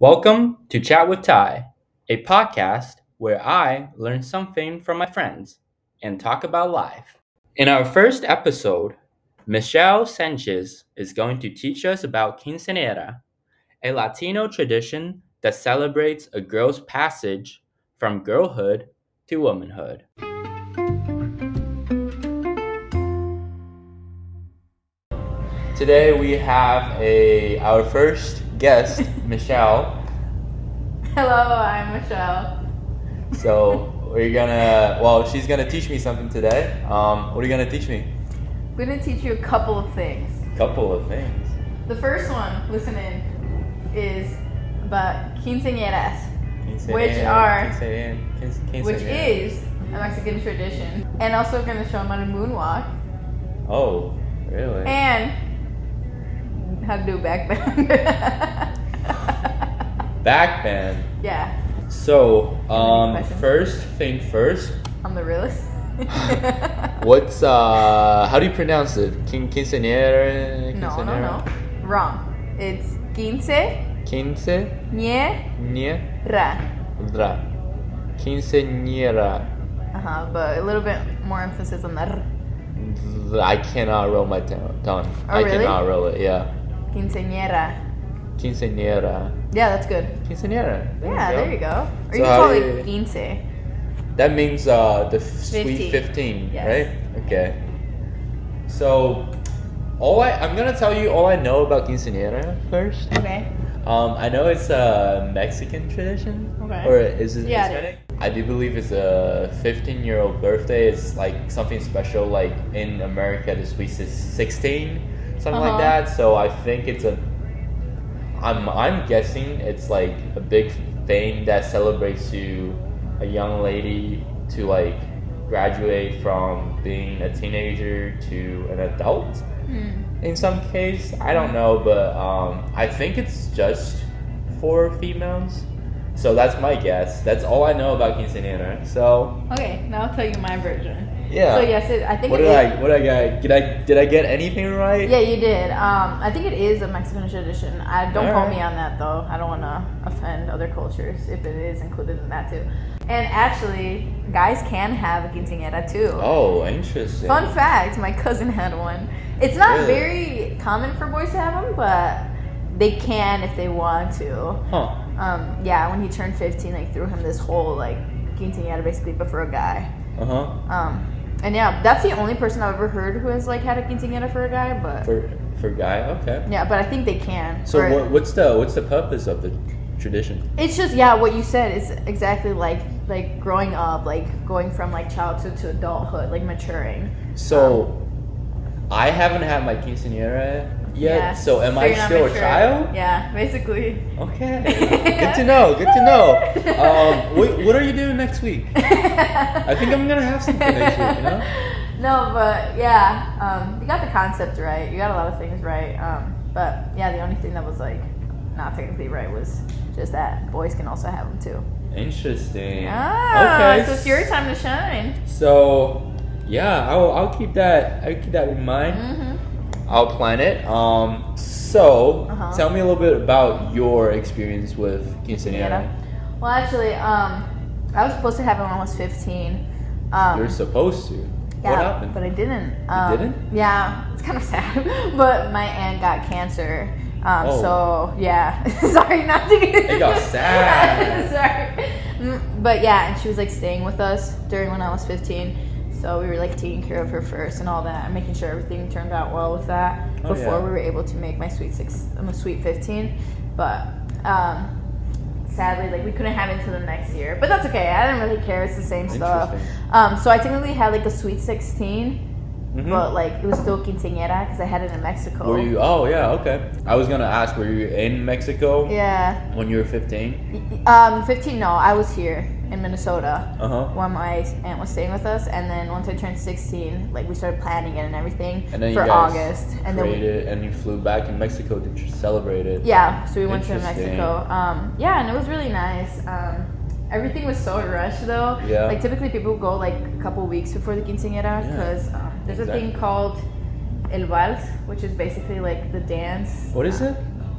Welcome to Chat with Ty, a podcast where I learn something from my friends and talk about life. In our first episode, Michelle Sanchez is going to teach us about Quinceanera, a Latino tradition that celebrates a girl's passage from girlhood to womanhood. Today we have our first guest, Michelle. Hello, I'm Michelle. So she's gonna teach me something today. What are you gonna teach me? I'm going to teach you a couple of things. Couple of things. The first one, listen in, is about quinceañeras, which is a Mexican tradition. And also going to show them how to moonwalk. Oh, really? And how to do a backbend. Backbend. Yeah. So, Question? first thing first. I'm the realist. How do you pronounce it? Quinceanera? No. Wrong. It's Quinceanera. Quinceanera. But a little bit more emphasis on the r. I cannot roll my tongue. Oh, I really? cannot roll it, yeah. Quinceañera. Quinceanera. Yeah, that's good. Quinceanera. There you go. Or So you can how call do it you- quince. That means the sweet 15, 15. Yes. right? Okay. So, I'm gonna tell you all I know about quinceanera first. Okay. I know it's a Mexican tradition. Okay. Or is it Yeah, it Hispanic? I do believe it's a 15-year-old birthday. It's like something special, like in America, the sweet 16, something like that. So I think I'm guessing it's like a big thing that celebrates a young lady to like graduate from being a teenager to an adult. In some case, I don't know, but I think it's just for females. So that's my guess. That's all I know about quinceanera. So Okay, now I'll tell you my version. yeah. So yes, I think What it did is. I get? Did I get anything right? Yeah, you did. I think it is a Mexican tradition. Don't quote Alright. me on that though. I don't want to offend other cultures if it is included in that too. And actually, guys can have a quinceañera too. Oh, interesting. Fun fact: my cousin had one. It's not Really? very common for boys to have them, but they can if they want to. Huh. Yeah, when he turned 15, they threw him this whole like quinceañera basically, but for a guy. Uh-huh. And yeah, that's the only person I've ever heard who has like had a quinceañera for a guy, but For guy, okay. yeah, but I think they can. So Or- what's the purpose of the tradition? It's just what you said is exactly like growing up, like going from like childhood to adulthood, like maturing. So I haven't had my quinceanera yet. Yeah, So am I you're not still a mature. child? Yeah, basically. Okay. Good to know. Good to know. What are you doing next week? I think I'm gonna have something next week. You know. No, but yeah, you got the concept right. You got a lot of things right. But yeah, the only thing that was like not technically right was just that boys can also have them too. Interesting. Okay. So it's your time to shine. So yeah, I'll keep that in mind. Mm-hmm. I'll plan it. So tell me a little bit about your experience with quinceanera. Well, actually, I was supposed to have it when I was 15. You're supposed to. Yeah, What happened? but I didn't. You didn't? Yeah, it's kind of sad. But my aunt got cancer. Oh. So yeah, sorry not to get. It got sad. Sorry. But yeah, and she was like staying with us during when I was 15. So we were like taking care of her first and all that, and making sure everything turned out well with that before we were able to make my sweet 15. But sadly, like we couldn't have it until the next year. But that's okay. I didn't really care. It's the same stuff. So I technically had like a sweet 16. But like it was still quinceañera because I had it in Mexico. Were you? Oh yeah, okay. I was gonna ask, were you in Mexico? Yeah. When you were 15? 15. No, I was here in Minnesota when my aunt was staying with us, and then once I turned 16, like we started planning it and everything And then for you guys August, and and you flew back in Mexico to celebrate it. yeah, so we went to Interesting. Mexico. Yeah, and it was really nice. Everything was so rushed though. Yeah. Like typically people go like a couple weeks before the quinceañera because there's a thing called el vals, which is basically like the dance. What is it?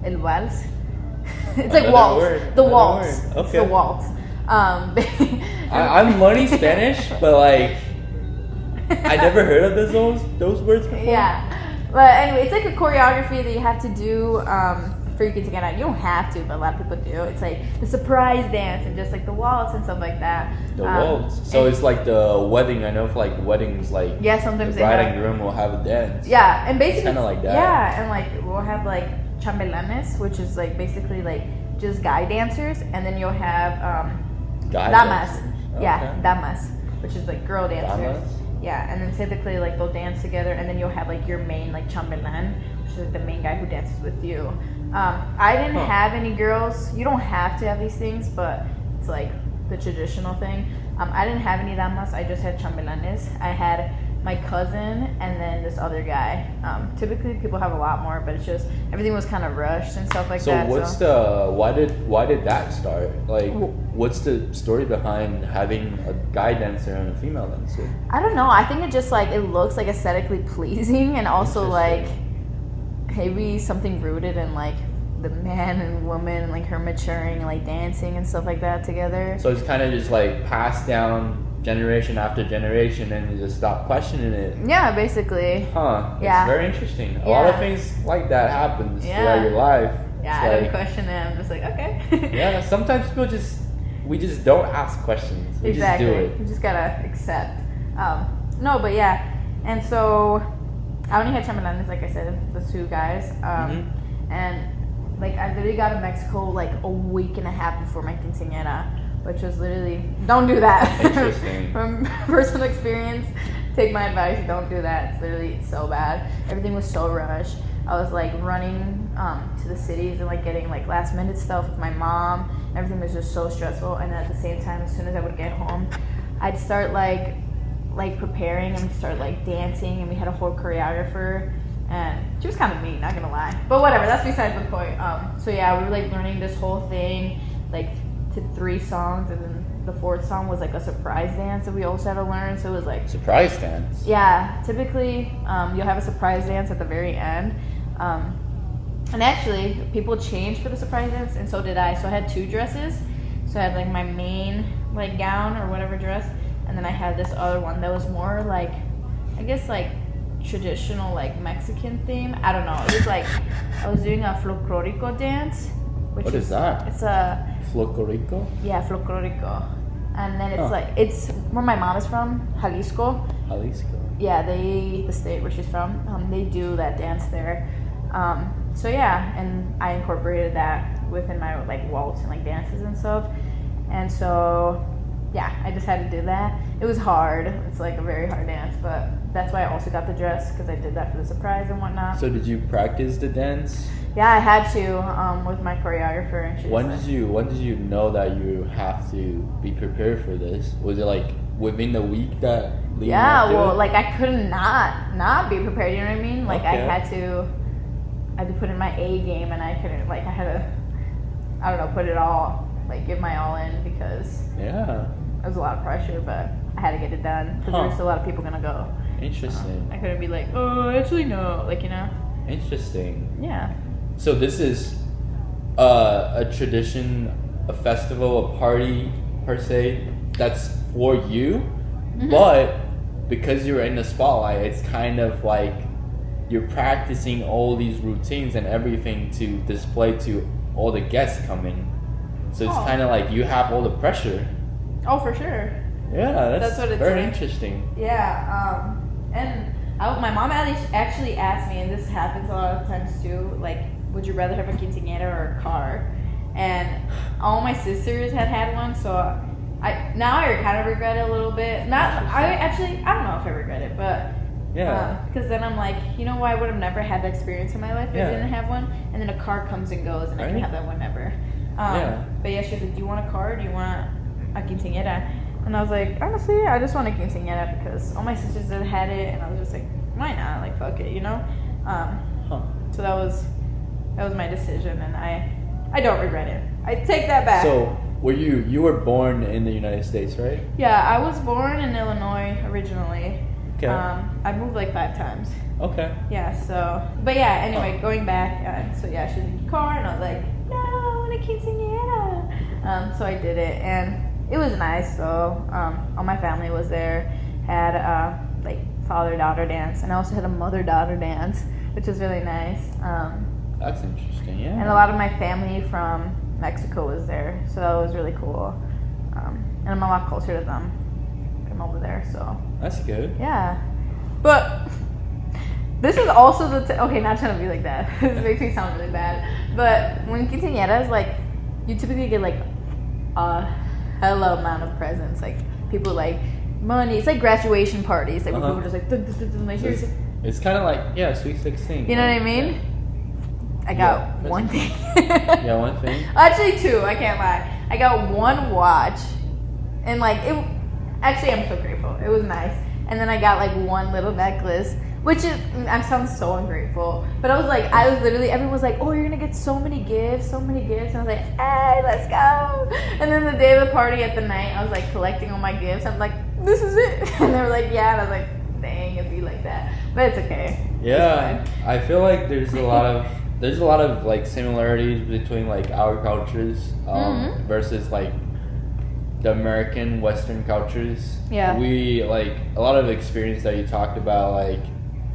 El vals. It's like waltz. The waltz. Okay. It's the waltz. I'm learning Spanish, but like I never heard of those words before. Yeah. But anyway, it's like a choreography that you have to do for your quinceañera. You don't have to, but a lot of people do. It's like the surprise dance and just like the waltz and stuff like that. The waltz. So it's like the wedding. I know for like weddings, like sometimes the bride and groom will have a dance. Yeah, and basically kind of like that. Yeah, and like we'll have like chambelanes, which is like basically like just guy dancers, and then you'll have damas. Okay. Yeah, damas, which is like girl dancers. Damas? Yeah, and then typically like they'll dance together, and then you'll have like your main like chambelan, which is like the main guy who dances with you. I didn't have any girls. You don't have to have these things, but it's like the traditional thing. I didn't have any damas. I just had chambelanes. I had my cousin and then this other guy. Typically people have a lot more, but it's just everything was kind of rushed and stuff like that. So why did that start? Like what's the story behind having a guy dancer and a female dancer? I don't know. I think it just like it looks like aesthetically pleasing, and also like maybe something rooted in like the man and woman and like her maturing and like dancing and stuff like that together. So it's kind of just like passed down generation after generation, and you just stop questioning it. Yeah, basically. Yeah. It's very interesting. A lot of things like that happens throughout your life. Yeah, I don't question it. I'm just like, okay. Yeah, sometimes people we just don't ask questions. We just do it. You just gotta accept. No, but yeah. And so I only had chambelanes, like I said, the two guys. And like I literally got to Mexico like a week and a half before my quinceañera, which was literally, don't do that. Interesting. From personal experience, take my advice, don't do that. It's literally so bad. Everything was so rushed. I was like running to the cities and like getting like last minute stuff with my mom. Everything was just so stressful. And at the same time, as soon as I would get home, I'd start like preparing, and we'd start like dancing, and we had a whole choreographer. And she was kind of mean, not gonna lie. But whatever, that's besides the point. So yeah, we were like learning this whole thing, like to 3 songs, and then the 4th song was like a surprise dance that we also had to learn. So it was like surprise dance. Yeah, typically you'll have a surprise dance at the very end. And actually, people changed for the surprise dance, and so did I. So I had 2 dresses. So I had like my main like gown or whatever dress, and then I had this other one that was more like, I guess like traditional like Mexican theme. I don't know. It was like I was doing a folklorico dance. What is that? It's a folklorico. Yeah, folklorico. And then it's like it's where my mom is from, Jalisco. Yeah, the state where she's from. They do that dance there. So yeah, and I incorporated that within my like waltz and like dances and stuff. And so yeah, I just had to do that. It was hard. It's like a very hard dance, but that's why I also got the dress, because I did that for the surprise and whatnot. So did you practice the dance? Yeah, I had to with my choreographer. And when did you know that you have to be prepared for this? Was it like within the week that? Yeah, well, like I could not be prepared. You know what I mean? Like I had to put in my A game, and I couldn't. Like I had to, I don't know, put it all, like give my all in, because it was a lot of pressure, but I had to get it done because there's a lot of people gonna go. Interesting. I couldn't be like, oh, actually no, like, you know. Interesting. Yeah. So this is a tradition, a festival, a party per se that's for you, but because you're in the spotlight, it's kind of like you're practicing all these routines and everything to display to all the guests coming. So it's kind of like you have all the pressure. Oh, for sure. Yeah, that's what it's very like. interesting. Yeah, and my mom actually asked me, and this happens a lot of times too, like, would you rather have a quinceañera or a car? And all my sisters had one, so I kind of regret it a little bit. I don't know if I regret it, but because then I'm like, you know what, I would have never had that experience in my life if I didn't have one. And then a car comes and goes, and I can have that whenever. But yeah, she was like, do you want a car or do you want a quinceañera? And I was like, honestly, I just want a quinceañera because all my sisters had it, and I was just like, why not? Like, fuck it, you know? So that was my decision, and I don't regret it. I take that back. So you were born in the United States, right? Yeah, I was born in Illinois originally. Okay. I moved like 5 times. Okay. Yeah, so, but yeah, anyway, going back, so yeah, she was in the car, and I was like, no, I want a a quinceanera. So I did it, and it was nice though. All my family was there. Had like father-daughter dance, and I also had a mother-daughter dance, which was really nice. That's interesting, yeah. And a lot of my family from Mexico was there, so that was really cool. And I'm a lot closer to them from over there, so. That's good. Yeah. But this is also the okay, not trying to be like that. This makes me sound really bad. But when quinceañeras, like, you typically get like a hella amount of presents. Like, people like money. It's like graduation parties. Like, where people just like, like here's. It's kind of like, Sweet 16. You know what I mean? Yeah. I got one thing. Yeah, one thing? Actually, two. I can't lie. I got one watch. And, like, it... Actually, I'm so grateful. It was nice. And then I got, like, one little necklace. Which is... I sound so ungrateful. But I was literally... Everyone was like, oh, you're going to get so many gifts. And I was like, hey, let's go. And then the day of the party at the night, I was, like, collecting all my gifts. I'm like, this is it. And they were like, yeah. And I was like, dang, it'd be like that. But it's okay. Yeah. I feel like there's a lot of like similarities between like our cultures versus like the American Western cultures. Yeah. We like a lot of experience that you talked about, like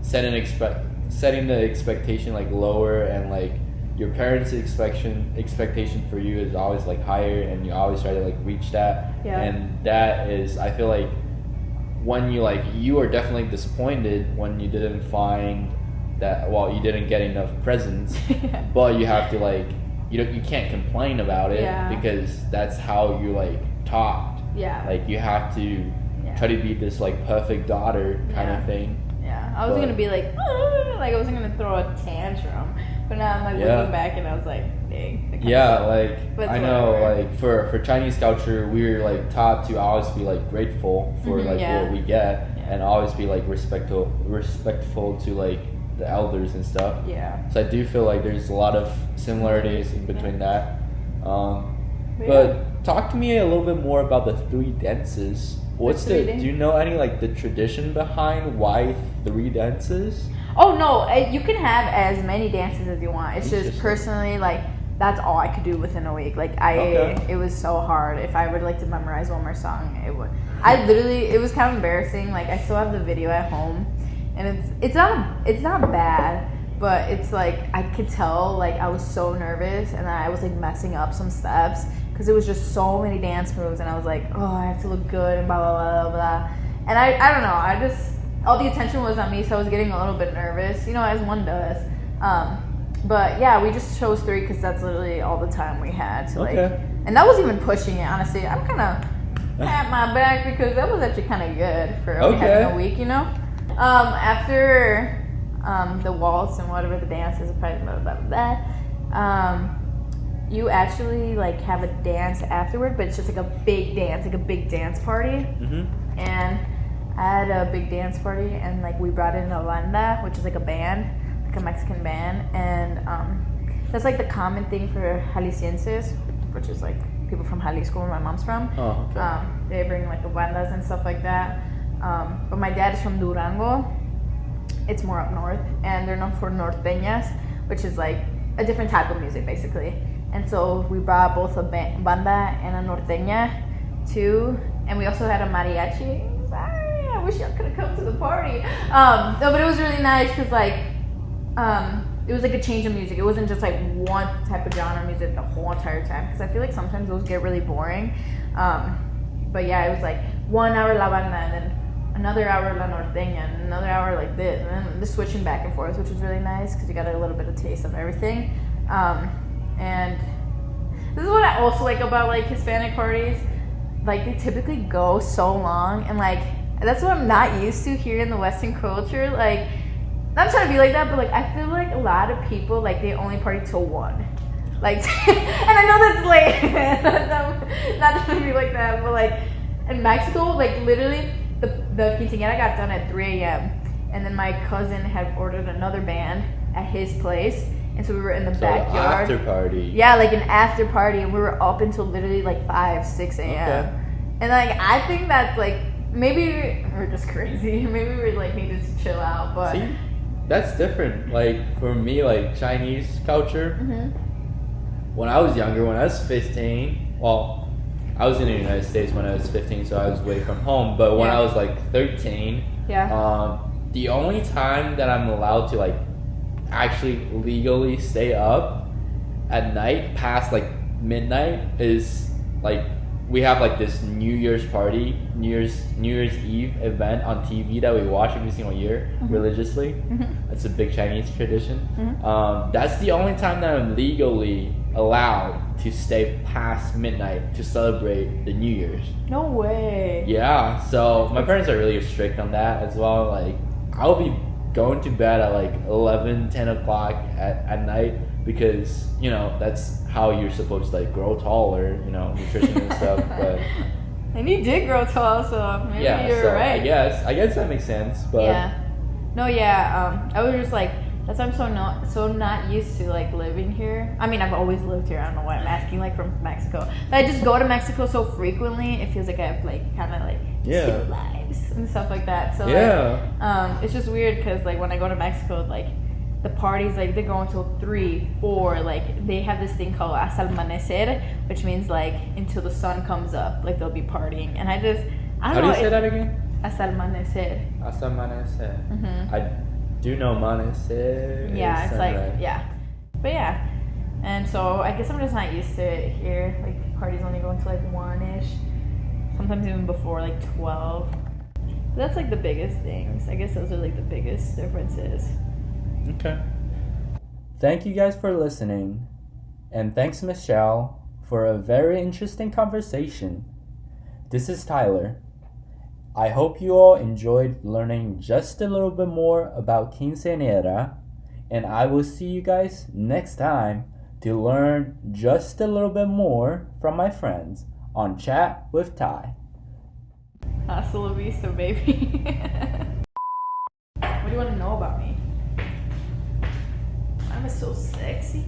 setting the expectation like lower, and like your parents' expectation for you is always like higher, and you always try to like reach that. Yeah. And that is, I feel like, when you are definitely disappointed when you didn't find that, well, you didn't get enough presents. But you have to like, you can't complain about it, because that's how you like taught. Yeah. Like you have to try to be this like perfect daughter kind of thing. Yeah. I was gonna be like I wasn't gonna throw a tantrum, but now I'm like looking back and I was like, dang. Yeah, like I know, like for Chinese culture, we're like taught to always be like grateful for like what we get, and always be like respectful to like the elders and stuff. Yeah. So I do feel like there's a lot of similarities in between that. But talk to me a little bit more about the 3 dances. Do you know any like the tradition behind why 3 dances? Oh no, you can have as many dances as you want. It's just personally like that's all I could do within a week. Like it was so hard. If I would like to memorize one more song, it would. It was kind of embarrassing. Like I still have the video at home, and it's not bad, but it's like I could tell like I was so nervous, and I was like messing up some steps because it was just so many dance moves, and I was like, oh, I have to look good and blah blah blah blah. And I don't know. I just all the attention was on me, so I was getting a little bit nervous, as one does. But yeah, we just chose 3 because that's literally all the time we had. So and that was even pushing it, honestly. I'm kind of pat my back because that was actually kind of good for only having a week, After the waltz and whatever the dance is, probably you actually like have a dance afterward, but it's just like a big dance party. And I had a big dance party, and like we brought in a banda, which is like a band, like a Mexican band, and that's like the common thing for Jaliscienses, which is like people from Jalisco, where my mom's from. Oh, okay. They bring like the bandas and stuff like that. But my dad is from Durango. It's more up north, and they're known for norteñas, which is like a different type of music basically. And so we brought both a banda and a norteña too, and we also had a mariachi. Sorry, I wish y'all could have come to the party. No, but it was really nice because like it was like a change of music. It wasn't just like one type of genre of music the whole entire time, because I feel like sometimes those get really boring. But yeah, it was like 1 hour la banda, and then another hour la norteña, and another hour like this, and then just switching back and forth, which was really nice because you got a little bit of taste of everything. And this is what I also like about like Hispanic parties. Like they typically go so long, and like that's what I'm not used to here in the Western culture. Like, not trying to be like that, but like I feel like a lot of people like they only party till 1. Like, and I know that's late. Not trying to be like that, but like in Mexico, like literally the quinceañera got done at 3 a.m. and then my cousin had ordered another band at his place. And so we were in the backyard. After party. Yeah, like an after party, and we were up until literally like 5, 6 a.m. Okay. And like I think that's like maybe we're just crazy. Maybe we like needed to chill out. But see, that's different. Like for me, like Chinese culture, when I was younger, when I was 15, well, I was in the United States when I was 15, so I was away from home. But when I was like 13, the only time that I'm allowed to like actually legally stay up at night past like midnight is like we have like this New Year's party, New Year's Eve event on TV that we watch every single year religiously. It's a big Chinese tradition. That's the only time that I'm legally allowed to stay past midnight to celebrate the New Year's. No way. Yeah, so my parents are really strict on that as well. Like, I'll be going to bed at like 11, 10 o'clock at night because, you know, that's how you're supposed to like grow taller, you know, nutrition and stuff. But and you did grow tall, so maybe you're right. I guess that makes sense. But I was just like, that's why I'm so not used to like living here. I mean, I've always lived here. I don't know why I'm asking, like from Mexico. But I just go to Mexico so frequently. It feels like I have like kind of like two lives and stuff like that. So it's just weird because like when I go to Mexico, like the parties like they go until 3, 4. Like they have this thing called hasta el amanecer, which means like until the sun comes up. Like they'll be partying, and I don't know. How do you say that again? Hasta el amanecer. Hasta el amanecer. I do know amanecer. Yeah, it's like but yeah. And so I guess I'm just not used to it here. Like parties only go until like 1-ish. Sometimes even before like 12. But that's like the biggest things. I guess those are like the biggest differences. Okay. Thank you guys for listening. And thanks, Michelle, for a very interesting conversation. This is Tyler. I hope you all enjoyed learning just a little bit more about Quinceanera. And I will see you guys next time to learn just a little bit more from my friends on Chat with Ty. Hasta la vista, baby. What do you want to know about me? I'm so sexy.